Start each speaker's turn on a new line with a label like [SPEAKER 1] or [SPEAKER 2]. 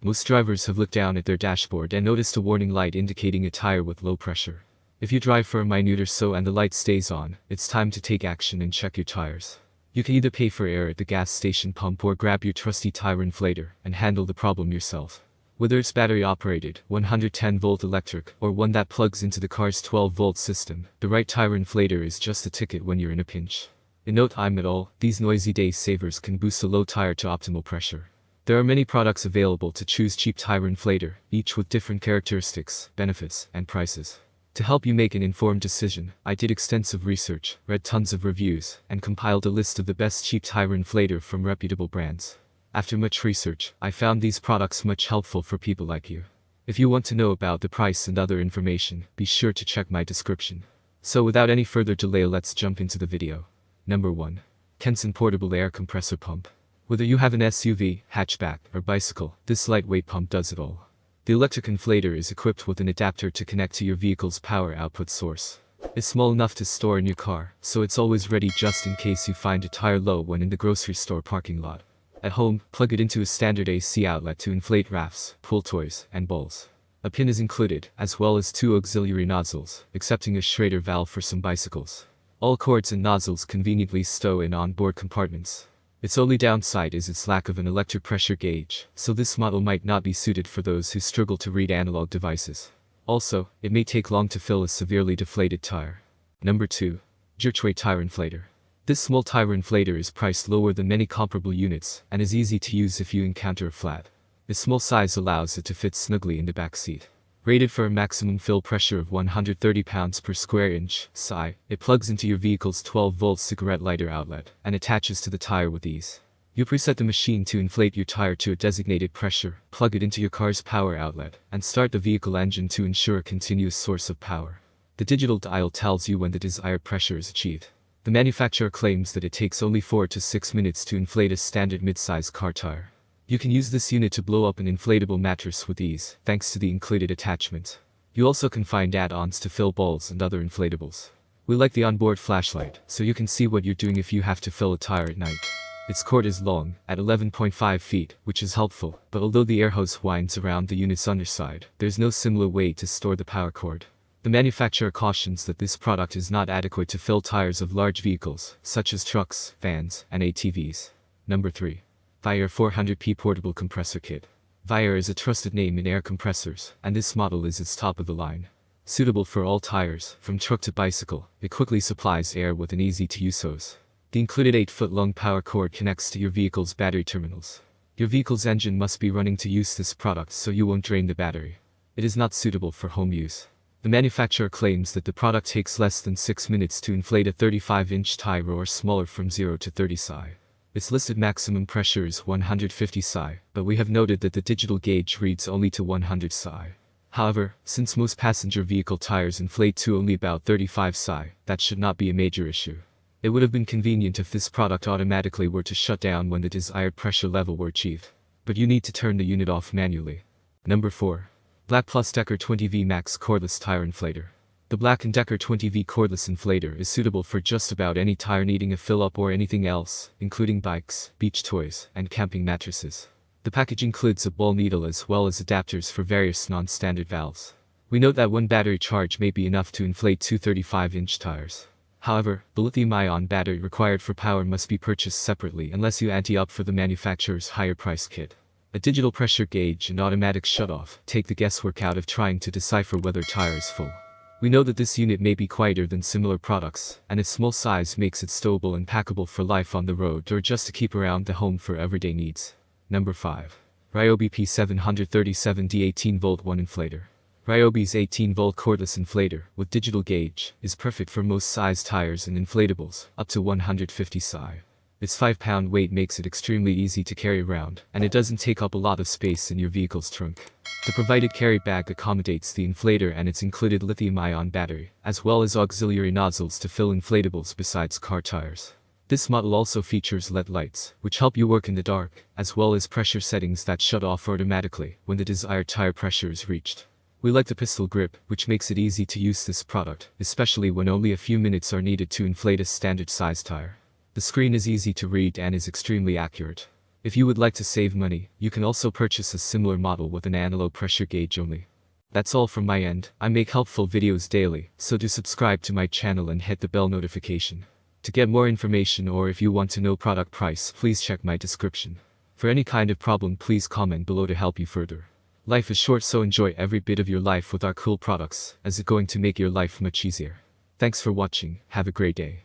[SPEAKER 1] Most drivers have looked down at their dashboard and noticed a warning light indicating a tire with low pressure. If you drive for a minute or so and the light stays on, it's time to take action and check your tires. You can either pay for air at the gas station pump or grab your trusty tire inflator and handle the problem yourself. Whether it's battery-operated, 110-volt electric, or one that plugs into the car's 12-volt system, the right tire inflator is just a ticket when you're in a pinch. In no time at all, these noisy day savers can boost a low tire to optimal pressure. There are many products available to choose cheap tire inflator, each with different characteristics, benefits, and prices. To help you make an informed decision, I did extensive research, read tons of reviews, and compiled a list of the best cheap tire inflator from reputable brands. After much research, I found these products much helpful for people like you. If you want to know about the price and other information, be sure to check my description. So without any further delay, let's jump into the video. Number 1. Kensun Portable Air Compressor Pump. Whether you have an SUV, hatchback, or bicycle, this lightweight pump does it all. The electric inflator is equipped with an adapter to connect to your vehicle's power output source. It's small enough to store in your car, so it's always ready just in case you find a tire low when in the grocery store parking lot. At home, plug it into a standard AC outlet to inflate rafts, pool toys, and balls. A pin is included, as well as 2 auxiliary nozzles, excepting a Schrader valve for some bicycles. All cords and nozzles conveniently stow in onboard compartments. Its only downside is its lack of an electric pressure gauge, so this model might not be suited for those who struggle to read analog devices. Also, it may take long to fill a severely deflated tire. Number 2. Gerchway Tire Inflator. This small tire inflator is priced lower than many comparable units, and is easy to use if you encounter a flat. Its small size allows it to fit snugly in the back seat. Rated for a maximum fill pressure of 130 pounds per square inch, (psi), it plugs into your vehicle's 12-volt cigarette lighter outlet, and attaches to the tire with ease. You preset the machine to inflate your tire to a designated pressure, plug it into your car's power outlet, and start the vehicle engine to ensure a continuous source of power. The digital dial tells you when the desired pressure is achieved. The manufacturer claims that it takes only 4 to 6 minutes to inflate a standard mid-size car tire. You can use this unit to blow up an inflatable mattress with ease, thanks to the included attachment. You also can find add-ons to fill balls and other inflatables. We like the onboard flashlight, so you can see what you're doing if you have to fill a tire at night. Its cord is long, at 11.5 feet, which is helpful, but although the air hose winds around the unit's underside, there's no similar way to store the power cord. The manufacturer cautions that this product is not adequate to fill tires of large vehicles, such as trucks, vans, and ATVs. Number 3. VIAIR 400p Portable Compressor Kit. VIAIR is a trusted name in air compressors, and this model is its top of the line. Suitable for all tires, from truck to bicycle, it quickly supplies air with an easy-to-use hose. The included 8-foot-long power cord connects to your vehicle's battery terminals. Your vehicle's engine must be running to use this product so you won't drain the battery. It is not suitable for home use. The manufacturer claims that the product takes less than 6 minutes to inflate a 35-inch tire or smaller from 0 to 30 psi. Its listed maximum pressure is 150 psi, but we have noted that the digital gauge reads only to 100 psi. However, since most passenger vehicle tires inflate to only about 35 psi, that should not be a major issue. It would have been convenient if this product automatically were to shut down when the desired pressure level were achieved. But you need to turn the unit off manually. Number 4. BLACK+DECKER 20V Max Cordless Tire Inflator. The BLACK+DECKER 20V cordless inflator is suitable for just about any tire needing a fill-up or anything else, including bikes, beach toys, and camping mattresses. The package includes a ball needle as well as adapters for various non-standard valves. We note that one battery charge may be enough to inflate 2 35-inch tires. However, the lithium-ion battery required for power must be purchased separately unless you ante up for the manufacturer's higher-priced kit. A digital pressure gauge and automatic shutoff take the guesswork out of trying to decipher whether tire is full. We know that this unit may be quieter than similar products, and its small size makes it stowable and packable for life on the road or just to keep around the home for everyday needs. Number 5. Ryobi P737D 18-volt 1 Inflator. Ryobi's 18-volt cordless inflator, with digital gauge, is perfect for most size tires and inflatables, up to 150 psi. Its 5-pound weight makes it extremely easy to carry around, and it doesn't take up a lot of space in your vehicle's trunk. The provided carry bag accommodates the inflator and its included lithium-ion battery, as well as auxiliary nozzles to fill inflatables besides car tires. This model also features LED lights, which help you work in the dark, as well as pressure settings that shut off automatically when the desired tire pressure is reached. We like the pistol grip, which makes it easy to use this product, especially when only a few minutes are needed to inflate a standard size tire. The screen is easy to read and is extremely accurate. If you would like to save money, you can also purchase a similar model with an analog pressure gauge only. That's all from my end. I make helpful videos daily, so do subscribe to my channel and hit the bell notification. To get more information or if you want to know product price, please check my description. For any kind of problem, please comment below to help you further. Life is short, so enjoy every bit of your life with our cool products, as it's going to make your life much easier. Thanks for watching, have a great day.